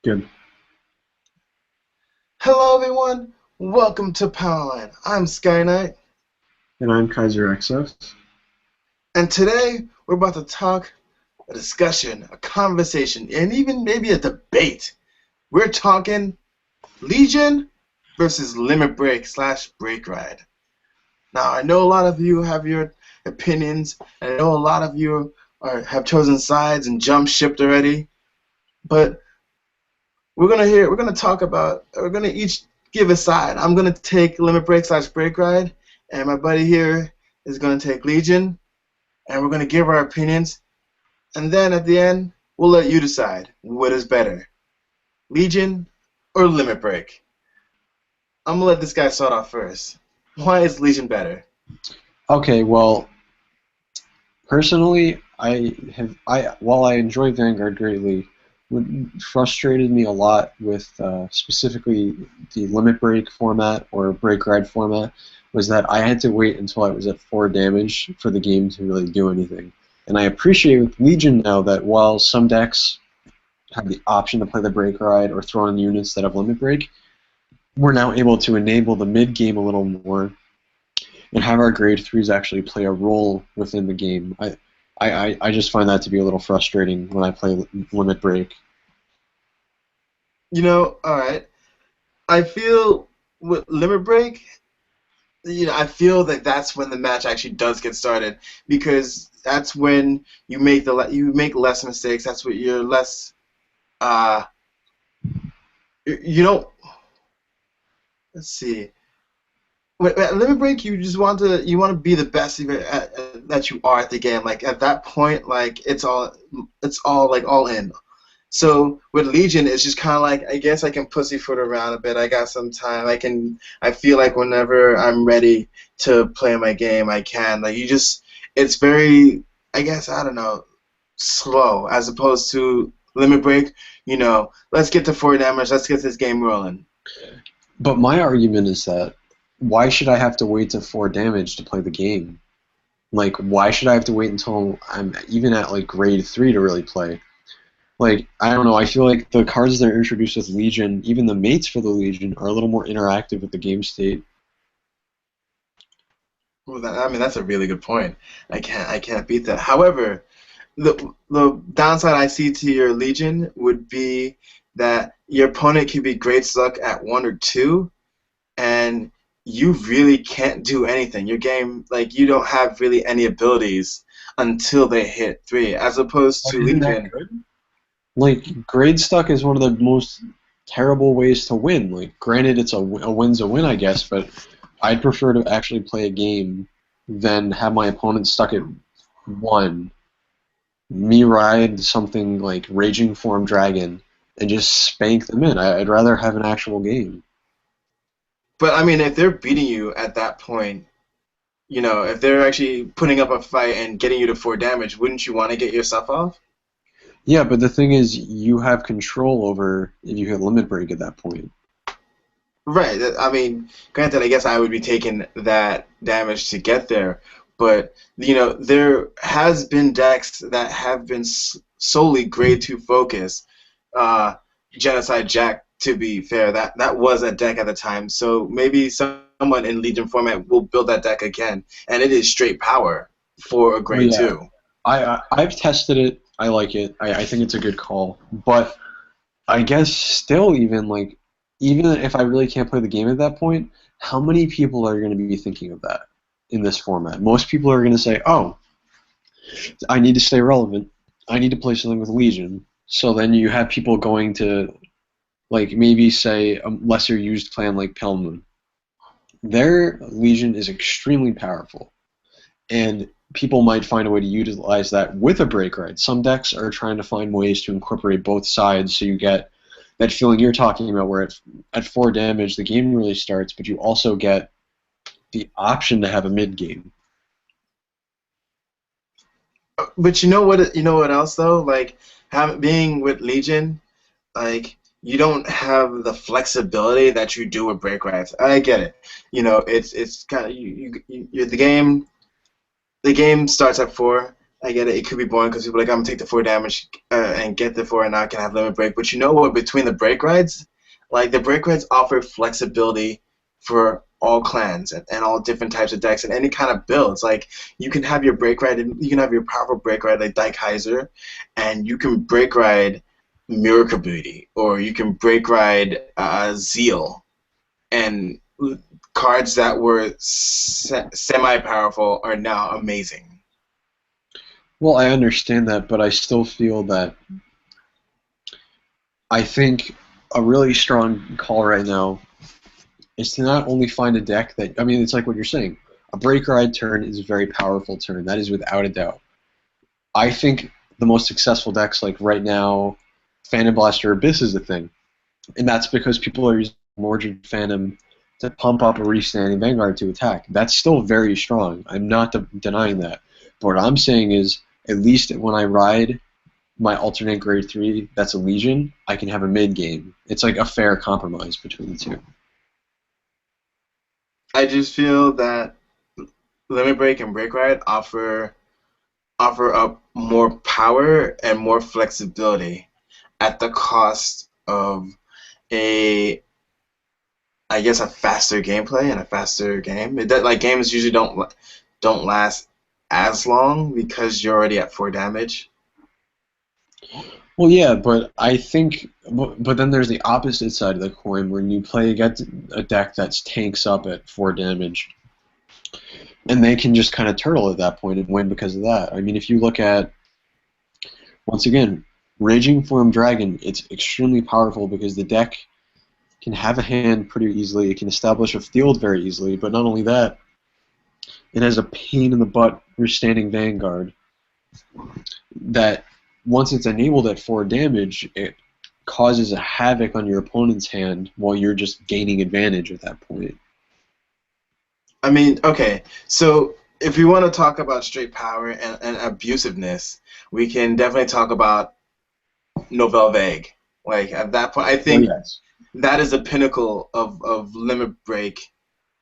Good. Hello, everyone. Welcome to Powerline. I'm Sky Knight, And I'm Kaiser XS. and today we're about to talk a discussion, a conversation, and even maybe a debate. We're talking Legion versus Limit Break slash Break Ride. Now, I know a lot of you have your opinions, and I know a lot of you have chosen sides and jumped shipped already, but we're gonna each give a side. I'm gonna take Limit Break slash Break Ride, and my buddy here is gonna take Legion, and we're gonna give our opinions, and then at the end we'll let you decide what is better, Legion or Limit Break. I'm gonna let this guy start off first. Why is Legion better? Okay, well, personally, while I enjoy Vanguard greatly, what frustrated me a lot with specifically the limit break format or break ride format was that I had to wait until I was at 4 damage for the game to really do anything. And I appreciate with Legion now that while some decks have the option to play the break ride or throw in units that have limit break, we're now able to enable the mid game a little more and have our grade 3s actually play a role within the game. I just find that to be a little frustrating when I play Limit Break. All right. I feel with Limit Break, I feel that that's when the match actually does get started because that's when you make less mistakes. That's what you're less uh you don't. Let's see. At Limit Break, you want to be the best that you are at the game. Like at that point, like it's all like all in. So with Legion, it's just kind of like I guess I can pussyfoot around a bit. I got some time. I feel like whenever I'm ready to play my game, I can. Like it's very, I guess I don't know, slow as opposed to Limit Break. Let's get to 4 damage. Let's get this game rolling. But my argument is that why should I have to wait to 4 damage to play the game? Like, why should I have to wait until I'm even at like grade 3 to really play? Like, I don't know, I feel like the cards that are introduced with Legion, even the mates for the Legion, are a little more interactive with the game state. Well, I mean, that's a really good point. I can't beat that. However, the downside I see to your Legion would be that your opponent can be great stuck at 1 or 2, and you really can't do anything. Your game, like, you don't have really any abilities until they hit 3, as opposed But to isn't that Legion. good? Like, grade stuck is one of the most terrible ways to win. Like, granted, a win's a win, I guess, but I'd prefer to actually play a game than have my opponent stuck at 1, me ride something like Raging Form Dragon, and just spank them in. I'd rather have an actual game. But I mean, if they're beating you at that point, if they're actually putting up a fight and getting you to 4 damage, wouldn't you want to get your stuff off? Yeah, but the thing is, you have control over if you hit limit break at that point. Right. I mean, granted, I guess I would be taking that damage to get there, but there has been decks that have been solely grade 2 focus. Uh, Genocide Jack, to be fair, that was a deck at the time. So maybe someone in Legion format will build that deck again, and it is straight power for a Oh grade yeah, 2. I've tested it. I like it. I think it's a good call. But I guess still, even if I really can't play the game at that point, how many people are going to be thinking of that in this format? Most people are going to say, "Oh, I need to stay relevant. I need to play something with Legion." So then you have people going to like maybe say a lesser used clan like Pelmoon. Their Legion is extremely powerful, and people might find a way to utilize that with a break ride. Some decks are trying to find ways to incorporate both sides, so you get that feeling you're talking about, where at 4 damage the game really starts, but you also get the option to have a mid game. But you know what else though? Like being with Legion, like you don't have the flexibility that you do with break rights. I get it. It's kind of the game. The game starts at 4. I get it. It could be boring because people are like, I'm gonna take the 4 damage and get the 4, and now I can have limit break. But you know what? Between the break rides, like the break rides offer flexibility for all clans and all different types of decks and any kind of builds. Like you can have your break ride, and you can have your powerful break ride like Daikaiser, and you can break ride Miracle Booty, or you can break ride Zeal, and cards that were semi-powerful are now amazing. Well, I understand that, but I still feel that I think a really strong call right now is to not only find a deck that, I mean, it's like what you're saying. A break ride turn is a very powerful turn. That is without a doubt. I think the most successful decks, like right now, Phantom Blaster Abyss is the thing. And that's because people are using Mordred Phantom to pump up a restanding Vanguard to attack. That's still very strong. I'm not denying that. But what I'm saying is, at least when I ride my alternate grade 3 that's a Legion, I can have a mid game. It's like a fair compromise between the two. I just feel that Limit Break and Break Ride offer up more power and more flexibility at the cost of a I guess a faster gameplay and a faster game. Like games usually don't last as long because you're already at 4 damage. Well, yeah, but I think, but then there's the opposite side of the coin when you play against a deck that's tanks up at 4 damage, and they can just kind of turtle at that point and win because of that. I mean, if you look at, once again, Raging Form Dragon, it's extremely powerful because the deck can have a hand pretty easily. It can establish a field very easily, but not only that, it has a pain in the butt restanding Vanguard that once it's enabled at 4 damage, it causes a havoc on your opponent's hand while you're just gaining advantage at that point. I mean, okay, so if we want to talk about straight power and abusiveness, we can definitely talk about Novel Vague. Like at that point, I think yes. that is the pinnacle of Limit Break.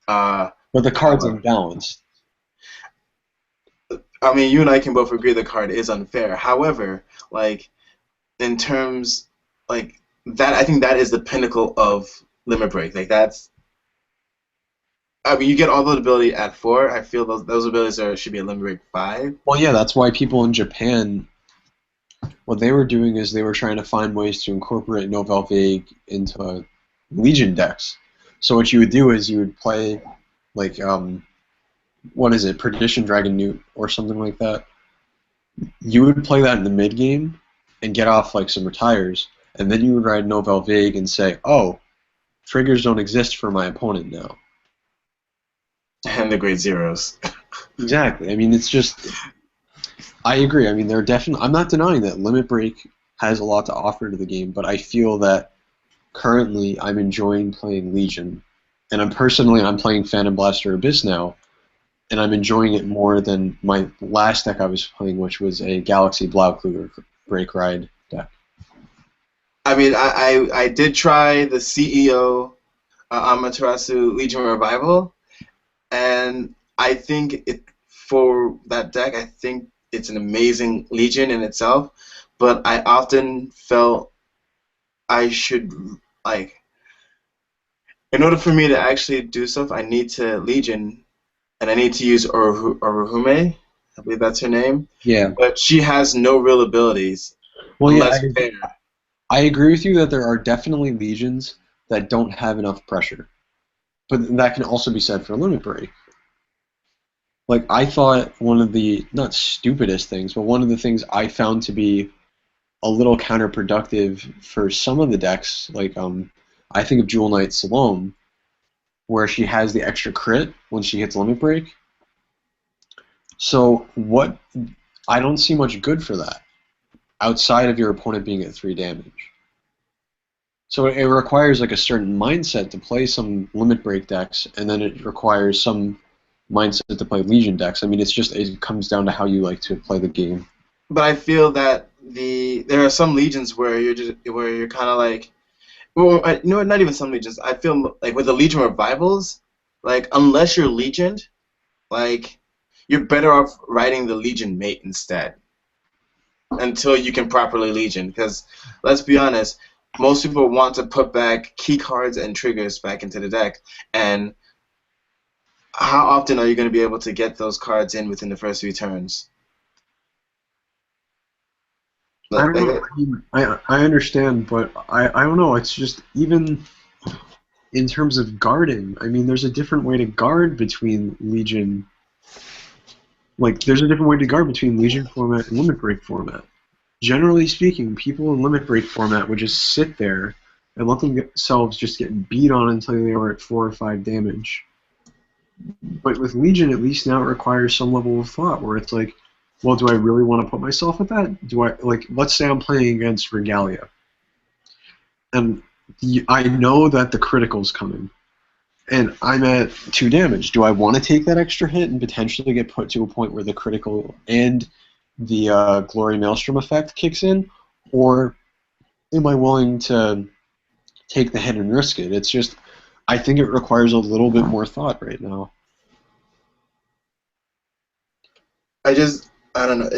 But the card's unbalanced. I mean, you and I can both agree the card is unfair. However, like in terms like that, I think that is the pinnacle of Limit Break. Like that's, I mean, you get all the ability at 4. I feel those abilities should be at Limit Break 5. Well, yeah, that's why people in Japan, what they were doing is they were trying to find ways to incorporate Novel Vague into Legion decks. So what you would do is you would play, like, what is it, Perdition Dragon Newt or something like that. You would play that in the mid game and get off like some retires, and then you would ride Novel Vague and say, "Oh, triggers don't exist for my opponent now." And the Great Zeros. Exactly. I mean, it's just. I agree. I mean, they're definitely. I'm not denying that Limit Break has a lot to offer to the game, but I feel that currently I'm enjoying playing Legion, and I'm playing Phantom Blaster Abyss now. And I'm enjoying it more than my last deck I was playing, which was a Galaxy Blaukluger Break Ride deck. I mean, I did try the CEO Amaterasu Legion Revival, and I think for that deck, I think it's an amazing Legion in itself, but I often felt I should, like, in order for me to actually do stuff, I need to Legion, and I need to use Oruhume. I believe that's her name. Yeah. But she has no real abilities. Well, yeah, fair. I agree with you that there are definitely Legions that don't have enough pressure. But that can also be said for Limit Break. Like, I thought one of the, not stupidest things, but one of the things I found to be a little counterproductive for some of the decks, like, I think of Jewel Knight Salome, where she has the extra crit when she hits Limit Break. So I don't see much good for that, outside of your opponent being at 3 damage. So it requires like a certain mindset to play some Limit Break decks, and then it requires some mindset to play Legion decks. I mean, it comes down to how you like to play the game. But I feel that there are some Legions where you're kind of like, well, you know what? Not even some Legions. I feel like with the Legion Revivals, like unless you're Legioned, like you're better off writing the Legion mate instead until you can properly Legion. Because let's be honest, most people want to put back key cards and triggers back into the deck, and how often are you going to be able to get those cards in within the first few turns? I don't know. I mean, I understand, but I don't know. It's just even in terms of guarding. I mean, there's a different way to guard between Legion. Like, there's a different way to guard between Legion format and Limit Break format. Generally speaking, people in Limit Break format would just sit there and let themselves just get beat on until they were at 4 or 5 damage. But with Legion, at least now it requires some level of thought, where it's like, well, do I really want to put myself at that? Do I, like, let's say I'm playing against Regalia, and I know that the critical's coming, and I'm at 2 damage. Do I want to take that extra hit and potentially get put to a point where the critical and the Glory Maelstrom effect kicks in, or am I willing to take the hit and risk it? It's just, I think it requires a little bit more thought right now. I don't know.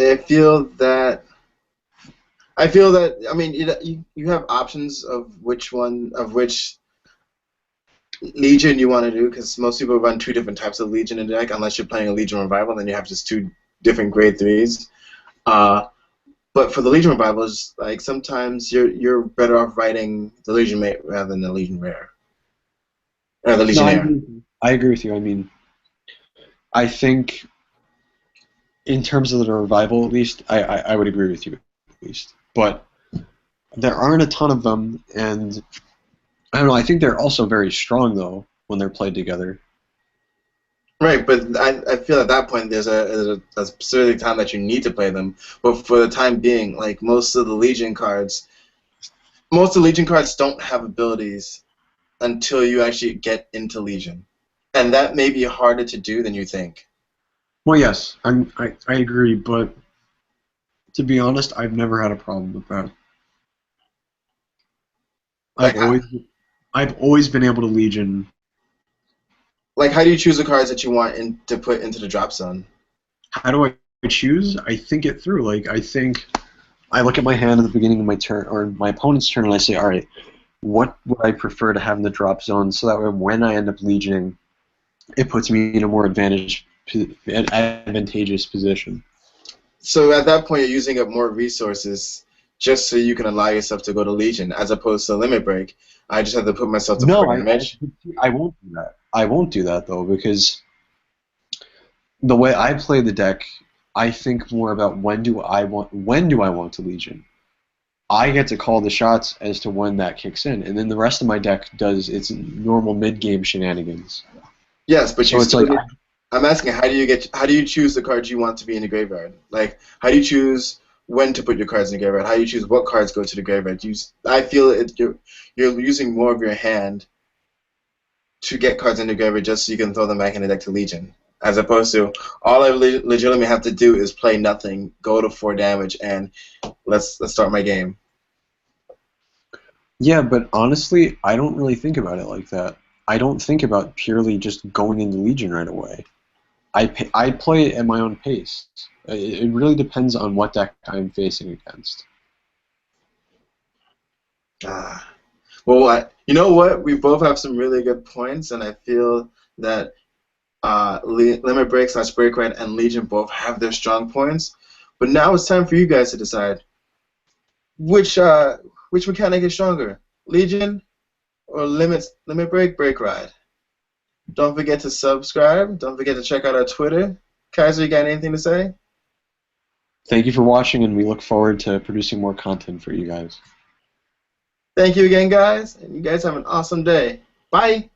I mean, you have options of which Legion you want to do, because most people run 2 different types of Legion in the deck, unless you're playing a Legion Revival, then you have just 2 different grade 3s. But for the Legion Revivals, like, sometimes you're better off writing the Legion Mate rather than the Legion Rare. Or the Legionnaire. No, I agree with you. I mean, I think in terms of the Revival, at least, I would agree with you, at least. But there aren't a ton of them, and I don't know, I think they're also very strong, though, when they're played together. Right, but I feel at that point there's a specific time that you need to play them. But for the time being, like, most of the Legion cards don't have abilities until you actually get into Legion. And that may be harder to do than you think. Well, yes, I agree, but to be honest, I've never had a problem with that. Like, I've always been able to Legion. Like, how do you choose the cards that you want to put into the drop zone? How do I choose? I think it through. Like, I look at my hand at the beginning of my turn, or my opponent's turn, and I say, all right, what would I prefer to have in the drop zone, so that way when I end up Legioning, it puts me in a more advantageous position. So at that point, you're using up more resources just so you can allow yourself to go to Legion, as opposed to Limit Break. I just have to put myself to 4 damage. I won't do that. I won't do that, though, because the way I play the deck, I think more about when do I want to Legion. I get to call the shots as to when that kicks in, and then the rest of my deck does its normal mid-game shenanigans. Yes, but so it's like, I'm asking, how do you choose the cards you want to be in the graveyard? Like, how do you choose when to put your cards in the graveyard? How do you choose what cards go to the graveyard? I feel you're using more of your hand to get cards in the graveyard just so you can throw them back in the deck to Legion, as opposed to all I legitimately have to do is play nothing, go to 4 damage, and let's start my game. Yeah, but honestly, I don't really think about it like that. I don't think about purely just going into Legion right away. I play it at my own pace. It really depends on what deck I'm facing against. Well, you know what? We both have some really good points, and I feel that Limit Break / Break Red and Legion both have their strong points. But now it's time for you guys to decide which mechanic is stronger, Legion or Limit Break Ride. Don't forget to subscribe. Don't forget to check out our Twitter. Kaiser, you got anything to say? Thank you for watching, and we look forward to producing more content for you guys. Thank you again, guys, and you guys have an awesome day. Bye!